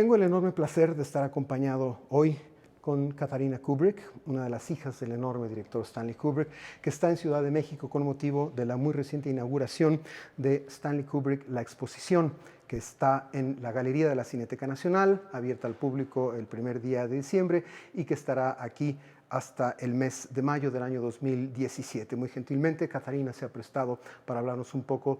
Tengo el enorme placer de estar acompañado hoy con Katharina Kubrick, una de las hijas del enorme director Stanley Kubrick, que está en Ciudad de México con motivo de la muy reciente inauguración de Stanley Kubrick, la exposición, que está en la Galería de la Cineteca Nacional, abierta al público el primer día de diciembre y que estará aquí hasta el mes de mayo del año 2017. Muy gentilmente, Katharina se ha prestado para hablarnos un poco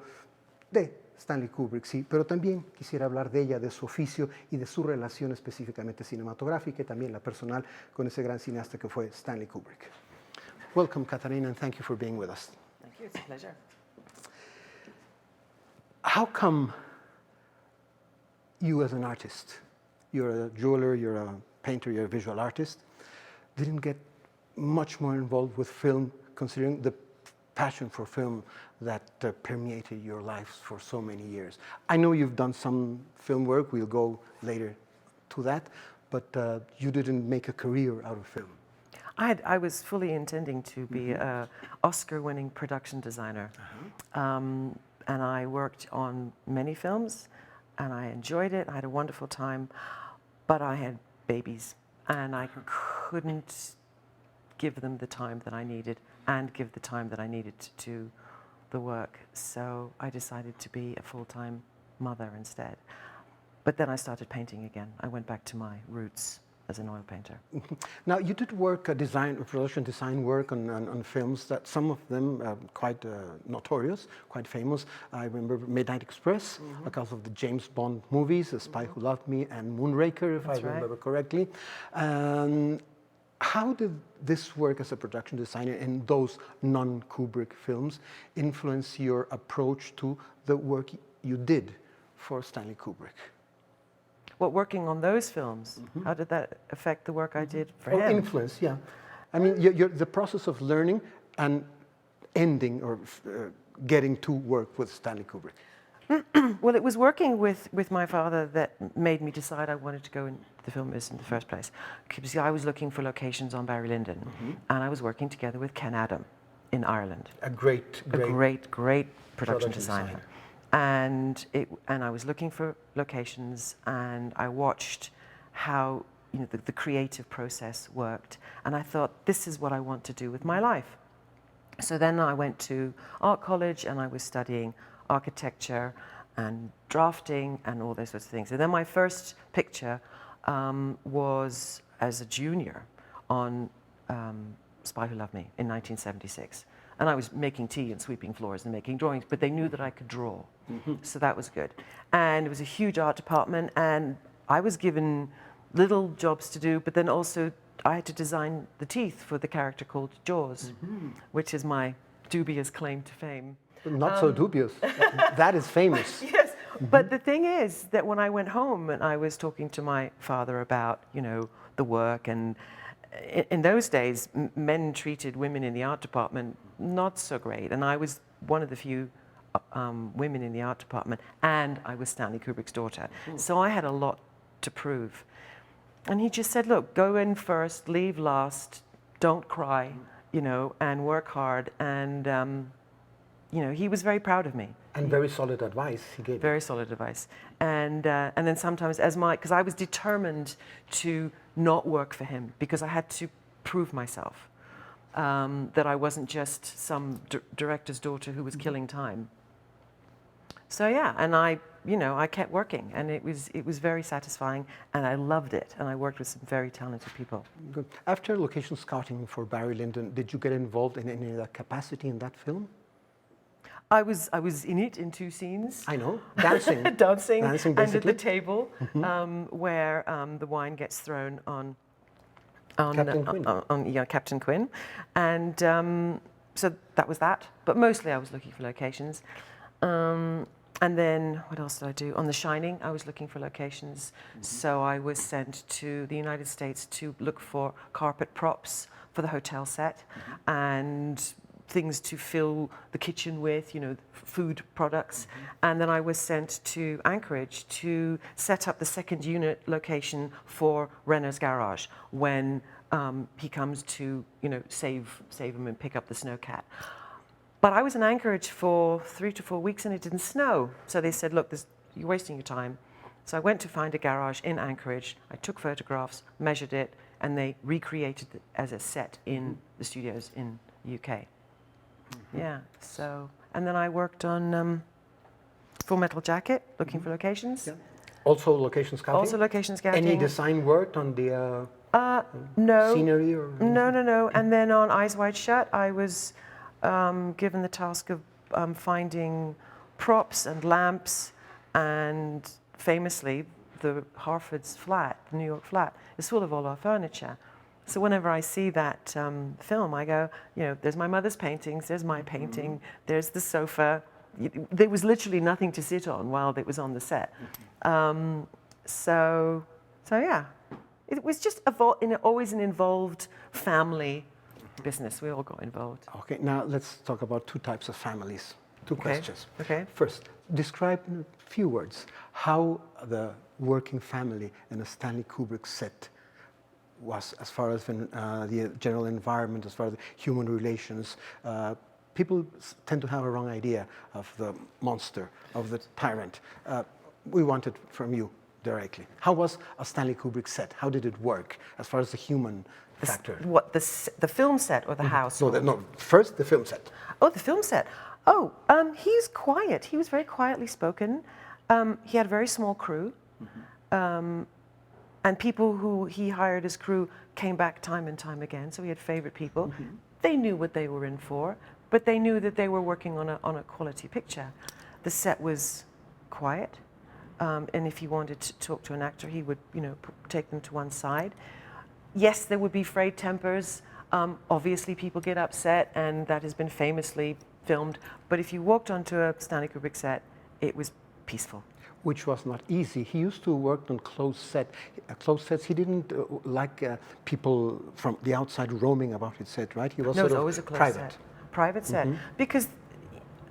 de Stanley Kubrick, sí, pero también quisiera hablar de ella, de su oficio y de su relación específicamente cinematográfica y también la personal con ese gran cineasta que fue Stanley Kubrick. Welcome, Katharina, and thank you for being with us. Thank you, it's a pleasure. How come you as an artist, you're a jeweler, you're a painter, you're a visual artist, didn't get much more involved with film, considering the passion for film that permeated your lives for so many years? I know you've done some film work, we'll go later to that, but you didn't make a career out of film. I was fully intending to be an Oscar-winning production designer, and I worked on many films, and I enjoyed it. I had a wonderful time, but I had babies, and I couldn't give them the time that I needed and give the time that I needed to the work. So I decided to be a full-time mother instead. But then I started painting again. I went back to my roots as an oil painter. Now, you did work, production design work on films that some of them quite notorious, quite famous. I remember Midnight Express, a couple of the James Bond movies, The Spy Who Loved Me and Moonraker, if I remember correctly. How did this work as a production designer in those non-Kubrick films influence your approach to the work you did for Stanley Kubrick? Well, working on those films, how did that affect the work I did for him? Influence, yeah. I mean, the process of learning and ending or getting to work with Stanley Kubrick. Well, it was working with my father that made me decide I wanted to go into the film business in the first place. Because I was looking for locations on Barry Lyndon, and I was working together with Ken Adam in Ireland. A great production designer. And I was looking for locations, and I watched how the creative process worked, and I thought, this is what I want to do with my life. So then I went to art college, and I was studying architecture and drafting and all those sorts of things. And then my first picture was as a junior on Spy Who Loved Me in 1976. And I was making tea and sweeping floors and making drawings, but they knew that I could draw. So that was good. And it was a huge art department, and I was given little jobs to do, but then also I had to design the teeth for the character called Jaws, which is my dubious claim to fame. Not so dubious. That is famous. Yes, but the thing is that when I went home and I was talking to my father about, the work, and in those days, men treated women in the art department not so great, and I was one of the few women in the art department, and I was Stanley Kubrick's daughter. So I had a lot to prove. And he just said, look, go in first, leave last, don't cry, and work hard, and he was very proud of me. And very solid advice he gave. Very solid advice. And then sometimes because I was determined to not work for him, because I had to prove myself, that I wasn't just some director's daughter who was killing time. So yeah, and I kept working, and it was very satisfying, and I loved it, and I worked with some very talented people. Good. After location scouting for Barry Lyndon, did you get involved in any other capacity in that film? I was in it in 2 scenes. I know, dancing. dancing basically. under the table, where the wine gets thrown on Captain Quinn. Captain Quinn, and so that was that. But mostly I was looking for locations, and then what else did I do? On The Shining, I was looking for locations. So I was sent to the United States to look for carpet props for the hotel set, and things to fill the kitchen with, food products. And then I was sent to Anchorage to set up the second unit location for Renault's garage when he comes to, save him and pick up the snowcat. But I was in Anchorage for 3 to 4 weeks and it didn't snow. So they said, look, you're wasting your time. So I went to find a garage in Anchorage. I took photographs, measured it, and they recreated it as a set in the studios in the UK. Yeah, so, and then I worked on Full Metal Jacket, looking for locations. Yeah. Also location scouting? Also location scouting. Any design work on the no. scenery? Or No. And then on Eyes Wide Shut, I was given the task of finding props and lamps, and famously, the Harford's flat, the New York flat, is full of all our furniture. So whenever I see that film, I go, you know, there's my mother's paintings, there's my painting, there's the sofa. There was literally nothing to sit on while it was on the set. So yeah, it was just always an involved family business. We all got involved. Okay, now let's talk about two types of families. Two questions. Okay. First, describe in a few words how the working family in a Stanley Kubrick set was, as far as the general environment, as far as human relations. People tend to have a wrong idea of the monster, of the tyrant. We want it from you directly. How was a Stanley Kubrick set? How did it work as far as the human factor? What, the film set or the house? No, first the film set. Oh, the film set. Oh, he's quiet. He was very quietly spoken. He had a very small crew. And people who he hired as crew came back time and time again, so he had favorite people. They knew what they were in for, but they knew that they were working on a quality picture. The set was quiet, and if he wanted to talk to an actor, he would, you know, take them to one side. Yes, there would be frayed tempers. Obviously, people get upset, and that has been famously filmed. But if you walked onto a Stanley Kubrick set, it was peaceful. Which was not easy. He used to work on closed sets. He didn't like people from the outside roaming about his set, right? He was No, sort it was of always a closed private. set. Private set, because,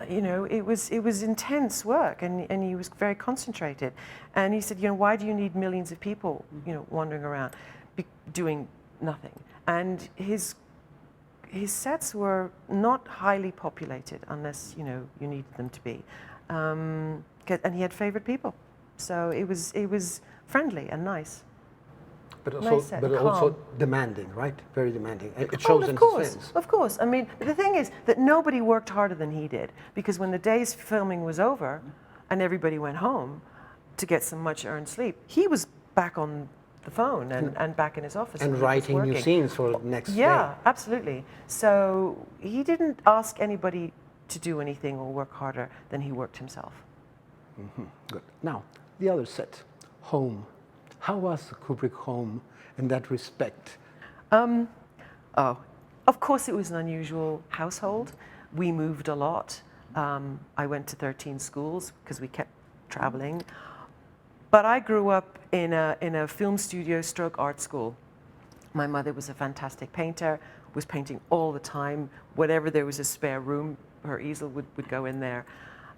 you know, it was intense work, and he was very concentrated. And he said, you know, why do you need millions of people, you know, wandering around, doing nothing? And his sets were not highly populated unless, you know, you needed them to be. And he had favorite people, so it was friendly and nice. But also, Nice set, calm. Demanding, right? Very demanding. It shows in his films. Of course. I mean, the thing is that nobody worked harder than he did, because when the day's filming was over and everybody went home to get some much-earned sleep, he was back on the phone and back in his office. And writing new scenes for the next day. Yeah, absolutely. So he didn't ask anybody to do anything or work harder than he worked himself. Good. Now, the other set, home. How was the Kubrick home in that respect? Oh, of course it was an unusual household. We moved a lot. I went to 13 schools because we kept traveling. But I grew up in a film studio stroke art school. My mother was a fantastic painter, was painting all the time. Whenever there was a spare room, her easel would go in there.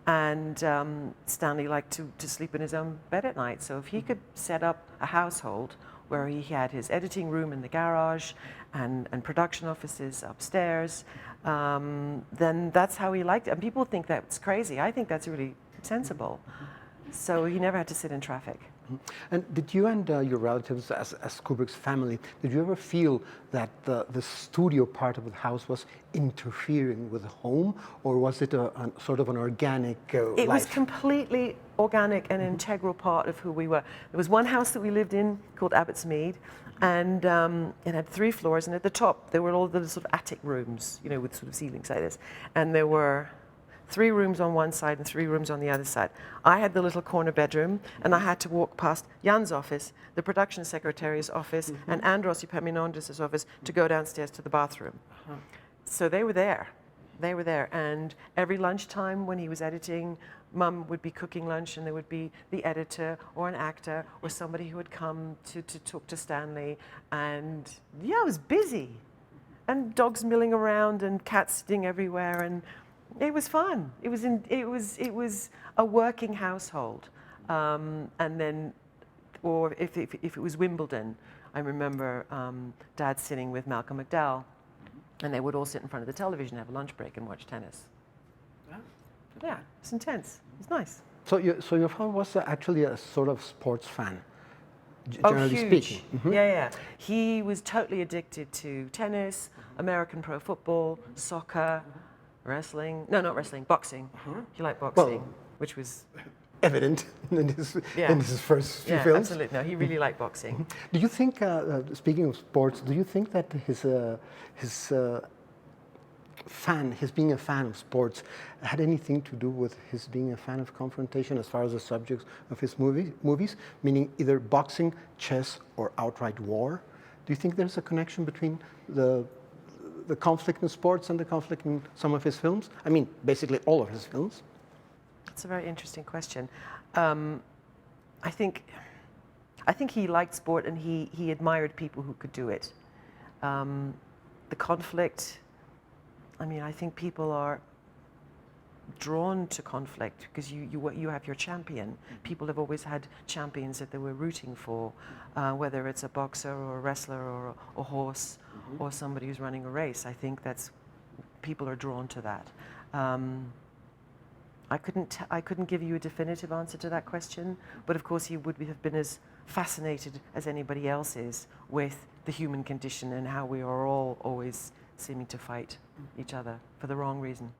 And Stanley liked to sleep in his own bed at night. So if he could set up a household where he had his editing room in the garage and production offices upstairs, then that's how he liked it. And people think that's crazy. I think that's really sensible. So he never had to sit in traffic. And did you and your relatives, as Kubrick's family, did you ever feel that the studio part of the house was interfering with the home, or was it a sort of an organic life? It was completely organic and integral part of who we were. There was one house that we lived in called Abbott's Mead, and it had 3 floors, and at the top there were all the sort of attic rooms, you know, with sort of ceilings like this, and there were 3 rooms on one side and 3 rooms on the other side. I had the little corner bedroom, and I had to walk past Jan's office, the production secretary's office, and Andros Epaminondis' office to go downstairs to the bathroom. So they were there. They were there. And every lunchtime when he was editing, Mum would be cooking lunch, and there would be the editor or an actor or somebody who would come to talk to Stanley. And yeah, it was busy. And dogs milling around and cats sitting everywhere. And it was fun. It was a working household, and then, or if it was Wimbledon, I remember Dad sitting with Malcolm McDowell, and they would all sit in front of the television, have a lunch break, and watch tennis. Yeah, it's intense. It's nice. So your father was actually a sort of sports fan, Oh, generally huge. speaking. Mhm. Yeah, yeah. He was totally addicted to tennis, American pro football, soccer, wrestling. No, not wrestling, boxing. He liked boxing, which was... Evident in his first few yeah, films. absolutely. No, he really liked boxing. Do you think, speaking of sports, do you think that his being a fan of sports had anything to do with his being a fan of confrontation as far as the subjects of his movies, meaning either boxing, chess, or outright war? Do you think there's a connection between the conflict in sports and the conflict in some of his films? I mean, basically all of his films. That's a very interesting question. I think he liked sport and he admired people who could do it. The conflict, I mean, I think people are drawn to conflict because you have your champion. People have always had champions that they were rooting for, whether it's a boxer or a wrestler or a horse or somebody who's running a race. I think people are drawn to that. I couldn't give you a definitive answer to that question, but of course he would have been as fascinated as anybody else is with the human condition and how we are all always seeming to fight each other for the wrong reason.